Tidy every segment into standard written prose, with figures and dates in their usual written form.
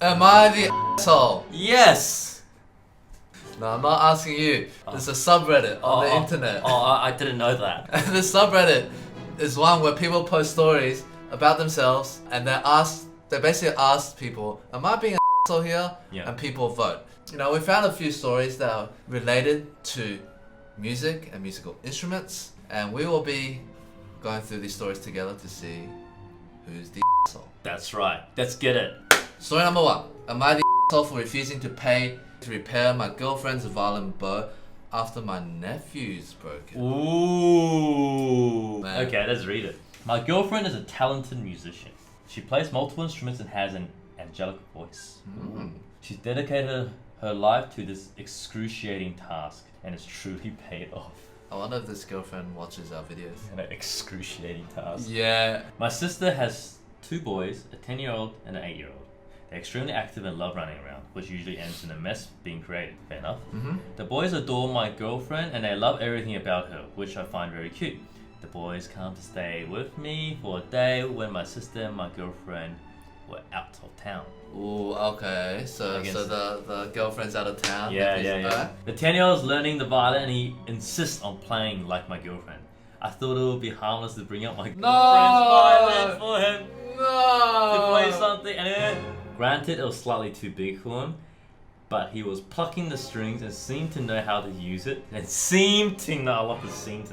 Am I the asshole? Yes! No, I'm not asking you. There's a subreddit on the internet. I didn't know that. And the subreddit is one where people post stories about themselves and they basically ask people, am I being an asshole here? Yeah. And people vote. You know, we found a few stories that are related to music and musical instruments, and we will be going through these stories together to see who's the asshole. That's right. Let's get it. Story number 1. Am I the asshole for refusing to pay to repair my girlfriend's violin bow after my nephew's broke it? Ooh. Man. Okay, let's read it. My girlfriend is a talented musician. She plays multiple instruments and has an angelic voice. She's dedicated her life to this excruciating task and it's truly paid off. I wonder if this girlfriend watches our videos. An excruciating task. Yeah. My sister has 2 boys, a 10-year-old and an 8-year-old. They're extremely active and love running around, which usually ends in a mess being created. Fair enough. The boys adore my girlfriend and they love everything about her, which I find very cute. The boys come to stay with me for a day when my sister and my girlfriend were out of town. Ooh, okay. So the girlfriend's out of town. Yeah. The 10-year-old is learning the violin and he insists on playing like my girlfriend. I thought it would be harmless to bring up my girlfriend's violin for him to play something. And then, granted, it was slightly too big for him, but he was plucking the strings and seemed to know how to use it. I love the seem to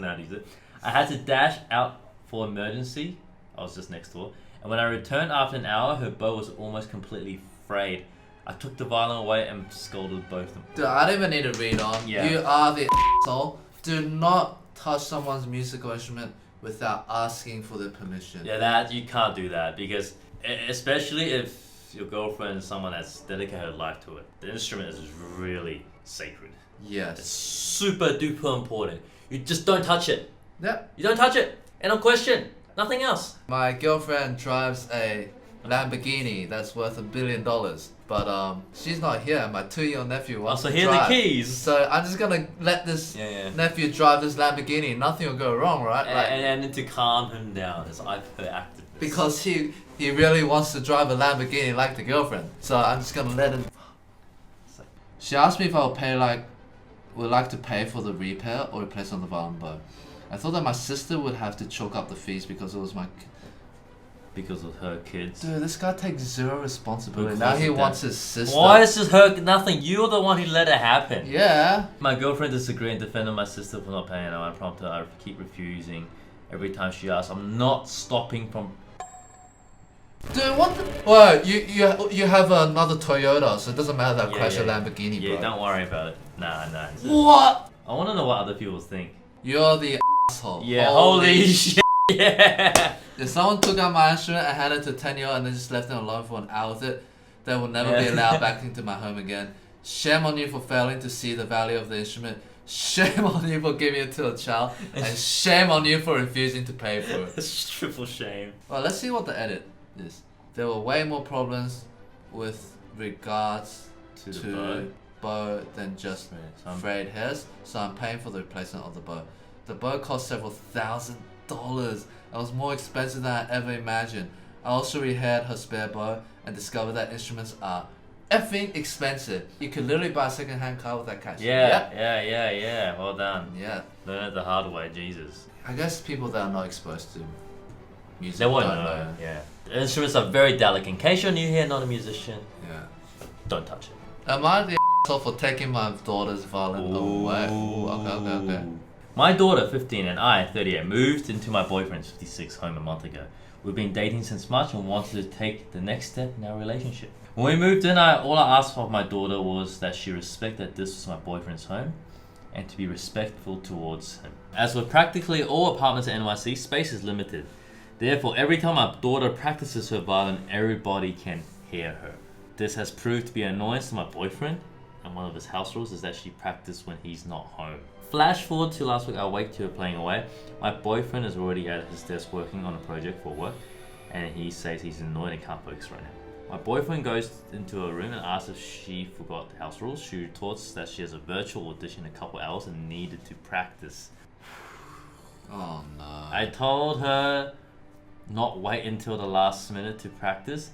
know how to use it. I had to dash out for emergency. I was just next door. And when I returned after an hour, her bow was almost completely frayed. I took the violin away and scolded both of them. Dude, I don't even need to read on. Yeah. You are the asshole. Do not touch someone's musical instrument without asking for their permission. Yeah, you can't do that because, especially if your girlfriend is someone that's dedicated her life to it, the instrument is really sacred. Yes. It's super duper important. You just don't touch it. Yep. You don't touch it. And no question. Nothing else. My girlfriend drives a Lamborghini that's worth $1 billion, but she's not here. My 2-year-old nephew wants to here's drive. the keys. So I'm just gonna let this nephew drive this Lamborghini. Nothing will go wrong, right? And to calm him down, as hyperactive. Because he really wants to drive a Lamborghini like the girlfriend. So I'm just gonna let him. She asked me if I would like to pay for the repair or replace on the violin bow. I thought that my sister would have to chalk up the fees because it was because of her kids. Dude, this guy takes zero responsibility. Now he wants his sister. Why is this her nothing? You're the one who let it happen. Yeah. My girlfriend disagreed and defended my sister for not paying her. I prompted her. I keep refusing. Every time she asks, I'm not stopping from. Dude, what the? Whoa, you have another Toyota, so it doesn't matter that I crash a Lamborghini, bro. Yeah, don't worry about it. Nah. What? I want to know what other people think. You're the asshole. Yeah, holy shit. Yeah. If someone took out my instrument and handed it to a 10-year-old and then just left them alone for an hour with it, they will never be allowed back into my home again. Shame on you for failing to see the value of the instrument. Shame on you for giving it to a child. And shame on you for refusing to pay for it. It's triple shame. Well, let's see what the edit is. There were way more problems with regards To the bow than just frayed hairs, so I'm paying for the replacement of the bow. The bow cost several $1,000s. It was more expensive than I ever imagined. I also repaired her spare bow and discovered that instruments are effing expensive. You could literally buy a second-hand car with that cash. Yeah. Well done. Yeah. Learn it the hard way, Jesus. I guess people that are not exposed to music They won't don't know. Yeah. The instruments are very delicate. In case you're new here, not a musician, Yeah. don't touch it. Am I the asshole for taking my daughter's violin away? Ooh, okay. My daughter, 15, and I, 38, moved into my boyfriend's 56 home a month ago. We've been dating since March and wanted to take the next step in our relationship. When we moved in, all I asked of my daughter was that she respect that this was my boyfriend's home and to be respectful towards him. As with practically all apartments in NYC, space is limited. Therefore, every time my daughter practices her violin, everybody can hear her. This has proved to be an annoyance to my boyfriend, and one of his house rules is that she practices when he's not home. Flash forward to last week, I waked to her playing away. My boyfriend is already at his desk working on a project for work, and he says he's annoyed and can't focus right now. My boyfriend goes into her room and asks if she forgot the house rules. She retorts that she has a virtual audition in a couple hours and needed to practice. Oh no. I told her not wait until the last minute to practice,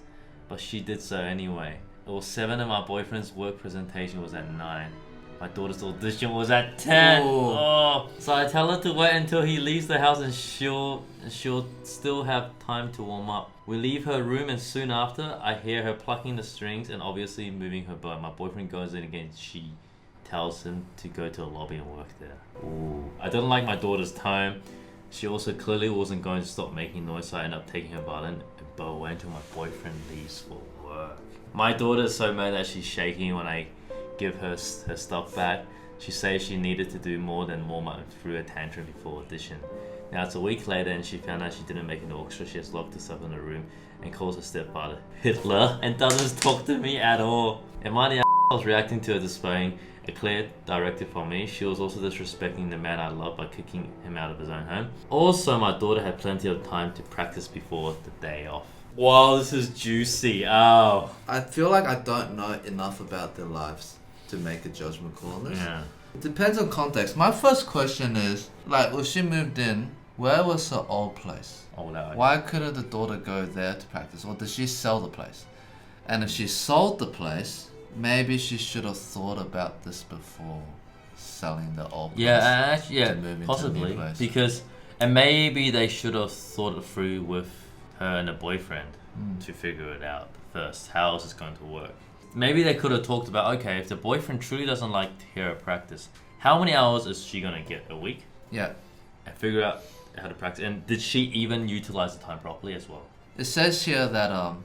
but she did so anyway. or 7, and my boyfriend's work presentation was at 9. My daughter's audition was at 10. Ooh. Oh, so I tell her to wait until he leaves the house, and she'll still have time to warm up. We leave her room, and soon after, I hear her plucking the strings and obviously moving her bow. My boyfriend goes in again. She tells him to go to a lobby and work there. Ooh. I don't like my daughter's tone. She also clearly wasn't going to stop making noise, so I end up taking her violin and bow away until my boyfriend leaves for work. My daughter is so mad that she's shaking when I give her stuff back. She says she needed to do more than warm up and threw a tantrum before audition. Now it's a week later and she found out she didn't make an orchestra. She has locked herself in a room and calls her stepfather Hitler and doesn't talk to me at all. Am I the I was reacting to her displaying a clear directive from me? She was also disrespecting the man I love by kicking him out of his own home. Also, my daughter had plenty of time to practice before the day off. Wow, this is juicy. Oh. I feel like I don't know enough about their lives to make a judgment call on this. Yeah. It depends on context. My first question is, like, when she moved in, where was her old place? Oh, that. Why couldn't the daughter go there to practice? Or did she sell the place? And if she sold the place, maybe she should have thought about this before selling the old place. Yeah, actually, to move into possibly. a new place. Because, and maybe they should have thought it through with her and the boyfriend to figure it out first. How is this going to work? Maybe they could have talked about, okay, if the boyfriend truly doesn't like to hear her practice, how many hours is she going to get a week? Yeah. And figure out how to practice. And did she even utilize the time properly as well? It says here that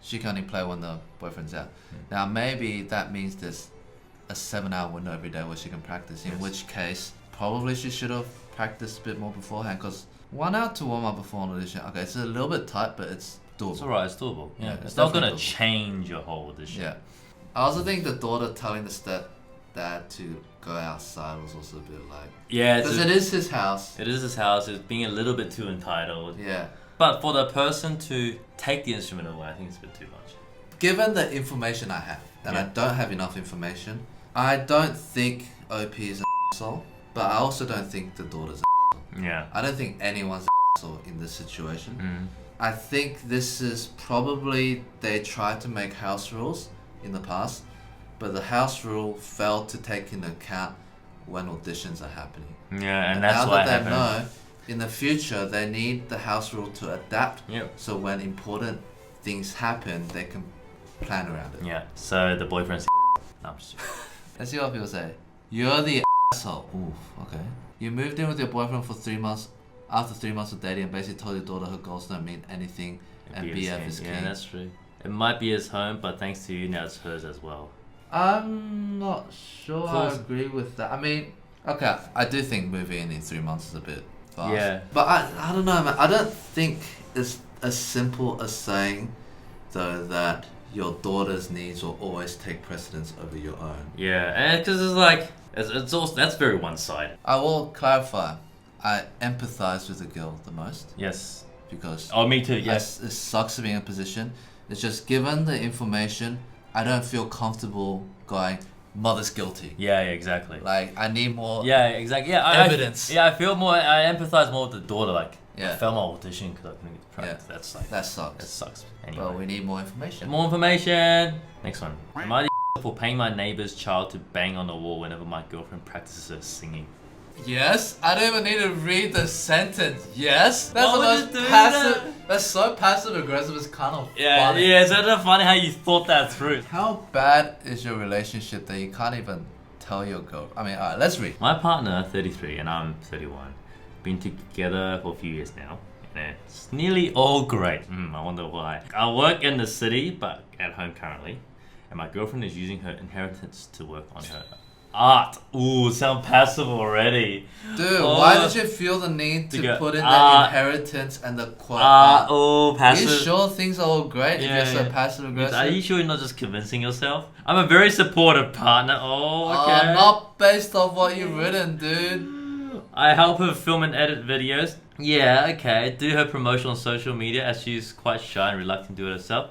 she can only play when the boyfriend's out. Now maybe that means there's a 7-hour window every day where she can practice, in which case probably she should have practiced a bit more beforehand, because 1 hour to warm up before an audition, okay, it's a little bit tight, but it's doable. It's alright, it's doable. Yeah, it's it's not going to definitely doable. change your whole audition. Yeah. I also think the daughter telling the stepdad to go outside was also a bit like... Yeah, because it is his house. It is his house. It's being a little bit too entitled. Yeah. But for the person to take the instrument away, I think it's a bit too much. Given the information I have, and I don't have enough information, I don't think OP is an asshole, but I also don't think the daughter's an Yeah. I don't think anyone's an asshole in this situation. I think this is probably, they tried to make house rules in the past, but the house rule failed to take into account when auditions are happening. Yeah, and that's now why that they know, in the future, they need the house rule to adapt. Yep. So when important things happen, they can plan around it. Yeah. So the boyfriend's. No, I'm just joking. Let's see what people say. You're the asshole. Oof, okay. You moved in with your boyfriend for 3 months. After 3 months of dating, and basically told your daughter her goals don't mean anything, and BF is king. Yeah, that's true. It might be his home, but thanks to you, now it's hers as well. I'm not sure I Close. agree with that. I mean, okay, I do think moving in 3 months is a bit fast. Yeah. But I don't know, man. I don't think it's as simple as saying, though, that your daughter's needs will always take precedence over your own. Yeah, and because it's like it's also that's very one-sided. I will clarify. I empathize with the girl the most Yes. because Oh, me too. Yes. it sucks to be in a position. It's just given the information, I don't feel comfortable going, mother's guilty. Yeah, exactly. Like, I need more Yeah, exactly. Yeah, evidence. I feel more. I empathize more with the daughter. Like, Yeah. I failed my audition because I couldn't get to practice. Yeah. That's like That sucks. that sucks. Anyway, But we need more information. more information. Next one. Am I the for paying my neighbor's child to bang on the wall whenever my girlfriend practices her singing? Yes? I don't even need to read the sentence. Yes? That's Why the would most you do passive. that? That's so passive aggressive. It's kind of Yeah, funny. yeah. It's kind of funny how you thought that through. How bad is your relationship that you can't even tell your girl? I mean, alright, let's read. My partner, 33, and I'm 31. Been together for a few years now, and it's nearly all great. I wonder why. I work in the city, but at home currently, and my girlfriend is using her inheritance to work on her art. Ooh, sound passive already. Dude, Oh, why did you feel the need to to go, put in the art. inheritance and the quote art? Oh, Are passive. you sure things are all great Yeah, if you're so yeah. passive aggressive? Are you sure you're not just convincing yourself? I'm a very supportive partner. Oh, okay. Not based off what you've written, dude. I help her film and edit videos. Yeah, okay. Do her promotion on social media as she's quite shy and reluctant to do it herself.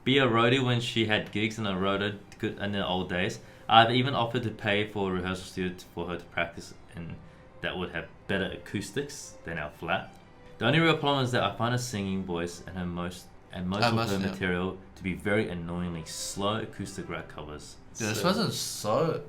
Be a roadie when she had gigs in a road in the old days. I've even offered to pay for a rehearsal studio for her to practice in that would have better acoustics than our flat. The only real problem is that I find her singing voice and most of her yeah. material to be very annoyingly slow acoustic rap covers. Dude, this person's so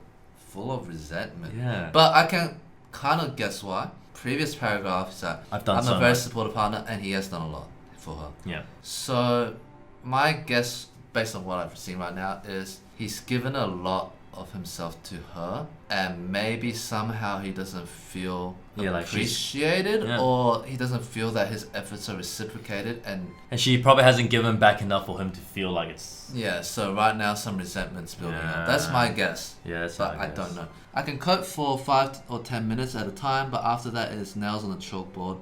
full of resentment. Yeah. But I can kind of guess why. Previous paragraph is that I've done I'm so a very much. supportive partner and he has done a lot for her. Yeah. So my guess, based on what I've seen right now, is he's given a lot of himself to her, and maybe somehow he doesn't feel Yeah, like appreciated, yeah. or he doesn't feel that his efforts are reciprocated, and she probably hasn't given back enough for him to feel like it's... yeah, so right now some resentment's building up. That's my guess. Yeah, that's But my I guess. don't know. I can code for 5 or 10 minutes at a time, but after that it's nails on the chalkboard.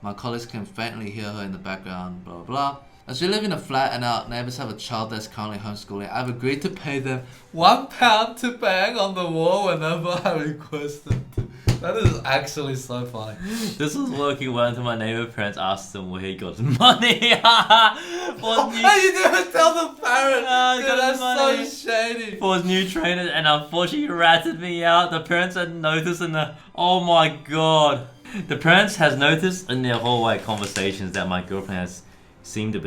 My colleagues can faintly hear her in the background, blah blah blah. As we live in a flat and our neighbours have a child that's currently homeschooling, I've agreed to pay them £1 to bang on the wall whenever I request them to. That is actually so funny. This was working well until my neighbor parents asked him where he got his money. For his new, You didn't tell the parent! he Dude, got that's his money. so shady. for his new trainer, and unfortunately he ratted me out. The parents had noticed in the... Oh my god. The parents has noticed in their hallway conversations that my girlfriend has seemed a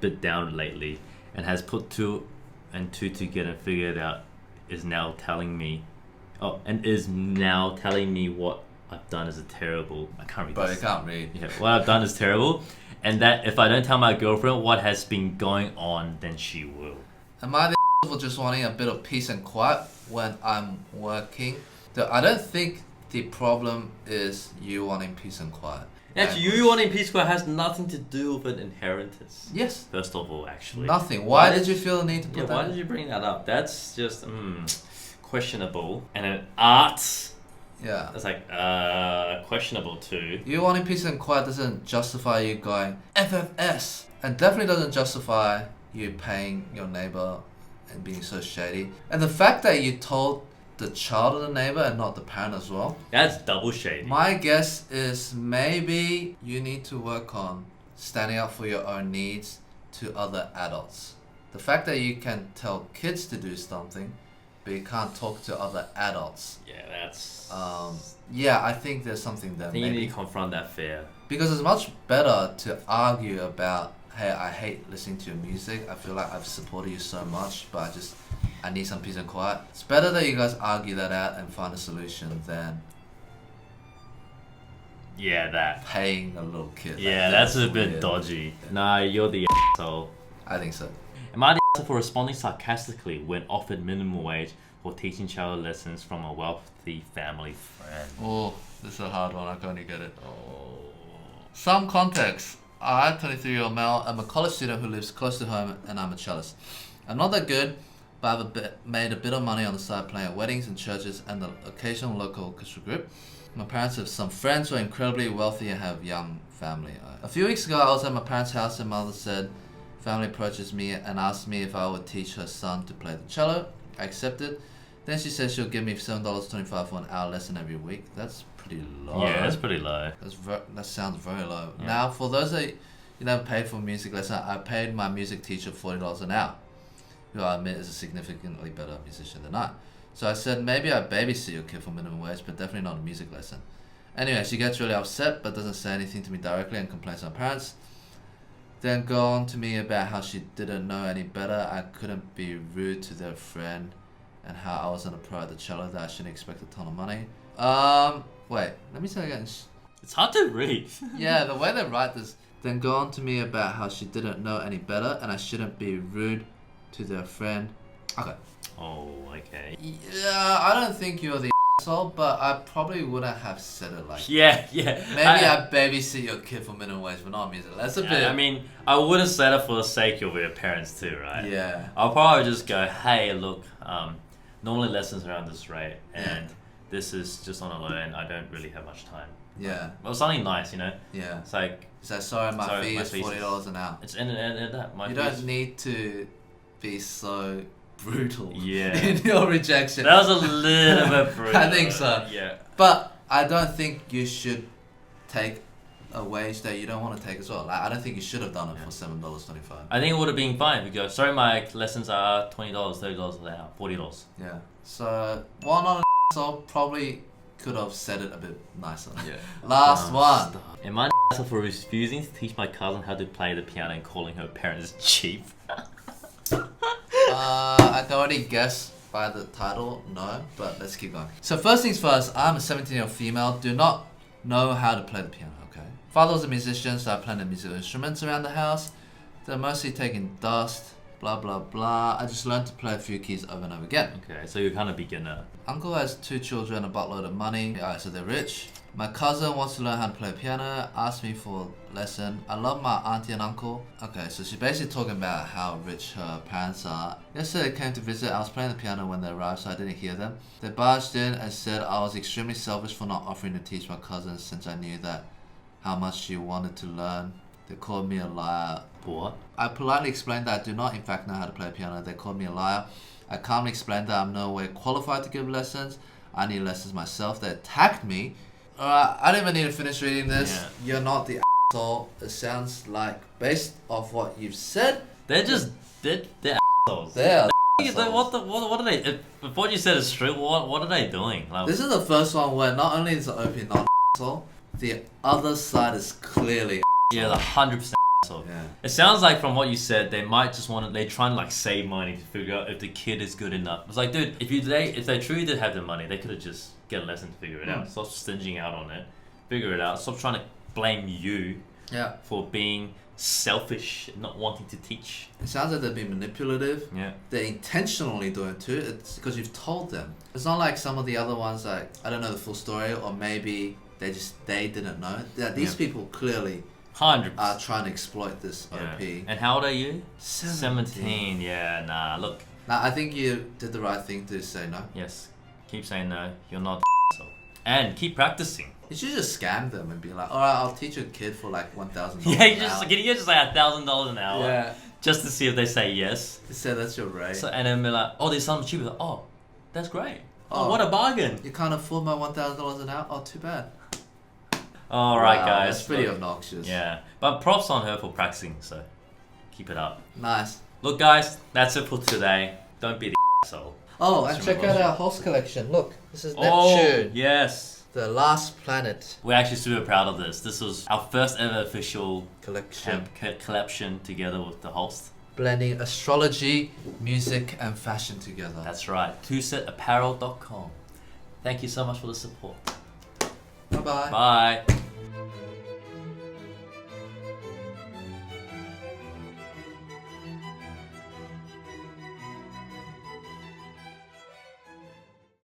bit down lately, and has put 2 and 2 together and figured out is now telling me what I've done is terrible. I can't read Bro, this. you can't read. Yeah, what I've done is terrible, and that if I don't tell my girlfriend what has been going on, then she will. Am I the for just wanting a bit of peace and quiet when I'm working? I don't think the problem is you wanting peace and quiet. Actually, you wanting peace square has nothing to do with an inheritance. Yes. First of all, actually. Nothing. Why did you feel the need to put Yeah, that why in? did you bring that up? That's just questionable. And an art, Yeah. that's like questionable too. You wanting peace and quiet doesn't justify you going FFS. And definitely doesn't justify you paying your neighbor and being so shady. And the fact that you told the child of the neighbor and not the parent as well. That's double shady. My guess is maybe you need to work on standing up for your own needs to other adults. The fact that you can tell kids to do something, but you can't talk to other adults. Yeah, that's... Yeah, I think there's something there. I think you Maybe. need to confront that fear. Because it's much better to argue about, hey, I hate listening to your music. I feel like I've supported you so much, but I need some peace and quiet. It's better that you guys argue that out and find a solution than Yeah, that. paying a little kid. Yeah, Like, that's a bit weird. dodgy. Nah, you're the asshole. I think so. Am I the asshole for responding sarcastically when offered minimum wage for teaching child lessons from a wealthy family friend? Oh, this is a hard one. I can only get it. Oh. Some context. I'm 23-year-old male. I'm a college student who lives close to home, and I'm a cellist. I'm not that good, but I've made a bit of money on the side playing at weddings and churches and the occasional local orchestra group. My parents have some friends who are incredibly wealthy and have young family. A few weeks ago, I was at my parents' house and mother said, family approaches me and asked me if I would teach her son to play the cello. I accepted. Then she said she'll give me $7.25 for an hour lesson every week. That's pretty low. Yeah, that's pretty low. That sounds very low. Yeah. Now, for those that you never paid for music lesson, I paid my music teacher $40 an hour, who I admit is a significantly better musician than I. So I said, maybe I babysit your kid for minimum wage, but definitely not a music lesson. Anyway, she gets really upset, but doesn't say anything to me directly and complains to my parents. Then go on to me about how she didn't know any better, I couldn't be rude to their friend, and how I wasn't a pro at the cello, that I shouldn't expect a ton of money. Wait, let me say again. It's hard to read. Yeah, the way they write this. Then go on to me about how she didn't know any better, and I shouldn't be rude to their friend. Okay. Oh, okay. Yeah, I don't think you're the asshole, but I probably wouldn't have said it like Yeah. maybe I babysit your kid for minimum wage, but not music. That's a bit. I mean, I wouldn't say that for the sake of your parents too, right? Yeah. I'll probably just go, hey, look, normally lessons are around this rate, and this is just on a low end. I don't really have much time. Yeah. Well, something nice, you know? Yeah. It's like, So sorry, my Sorry, fee my is fees is- $40 an hour. it's in that. My You fees- don't need to be so brutal Yeah. in your rejection. That was a little bit brutal. I think so. Yeah. But I don't think you should take a wage that you don't want to take as well. Like, I don't think you should have done it for $7.25. I think it would have been fine if you go, sorry, my lessons are $20, $30 an hour, $40. Yeah. So, while not an asshole, probably could have said it a bit nicer. Yeah. Last one. Am I an asshole for refusing to teach my cousin how to play the piano and calling her parents cheap? I can already guess by the title, no, but let's keep going. So first things first, I'm a 17-year-old female, do not know how to play the piano, okay? Father was a musician, so I played the musical instruments around the house. They're mostly taking dust, blah blah blah. I just learned to play a few keys over and over again. Okay, so you're kind of beginner. Uncle has 2 children, a buttload of money, so they're rich. My cousin wants to learn how to play piano, asked me for a lesson. I love my auntie and uncle. Okay, so she's basically talking about how rich her parents are. Yesterday they came to visit. I was playing the piano when they arrived, so I didn't hear them. They barged in and said I was extremely selfish for not offering to teach my cousin since I knew that how much she wanted to learn. They called me a liar. What? I politely explained that I do not in fact know how to play piano. They called me a liar. I calmly explained that I'm no way qualified to give lessons. I need lessons myself. They attacked me. Alright, I don't even need to finish reading this. Yeah. You're not the asshole. It sounds like, based off what you've said, They're assholes. they're assholes. What are they? If what you said is true, what are they doing? Like, This is the first one where not only is the OP not asshole, the other side is clearly yeah, 100% asshole. yeah. It sounds like from what you said, they might just want to. They're trying to like save money to figure out if the kid is good enough. It's like, dude, if they truly did have the money, they could have just get a lesson to figure it out. Stop stinging out on it. Figure it out. Stop trying to blame you Yeah. for being selfish, not wanting to teach. It sounds like they're being manipulative. Yeah. They're intentionally doing it too. It's because you've told them. It's not like some of the other ones, like, I don't know the full story, or maybe they didn't know. Yeah, these people clearly 100%. are trying to exploit this Yeah. OP. And how old are you? 17. Yeah, nah. Look, Now, I think you did the right thing to say no. yes. Keep saying no. You're not asshole. And keep practicing. You should just scam them and be like, alright, I'll teach a kid for like $1,000. Yeah, can you just like $1,000 an hour? Yeah. Just to see if they say yes. You say that's your rate. So and then be like, oh, there's something cheaper. Like, oh, that's great. Oh, Oh. what a bargain. You can't afford my $1,000 an hour? Oh, too bad. All right, Wow, guys. That's pretty Look, obnoxious. yeah, but props on her for practicing. So keep it up. Nice. Look, guys, that's it for today. Don't be the asshole. Oh, and That's check remote. out our host collection. Look, this is Oh, Neptune, yes. the last planet We're actually super proud of this. This was our first ever official collection. collection together with the host. Blending astrology, music, and fashion together. That's right. twosetapparel.com. Thank you so much for the support. Bye-bye. Bye.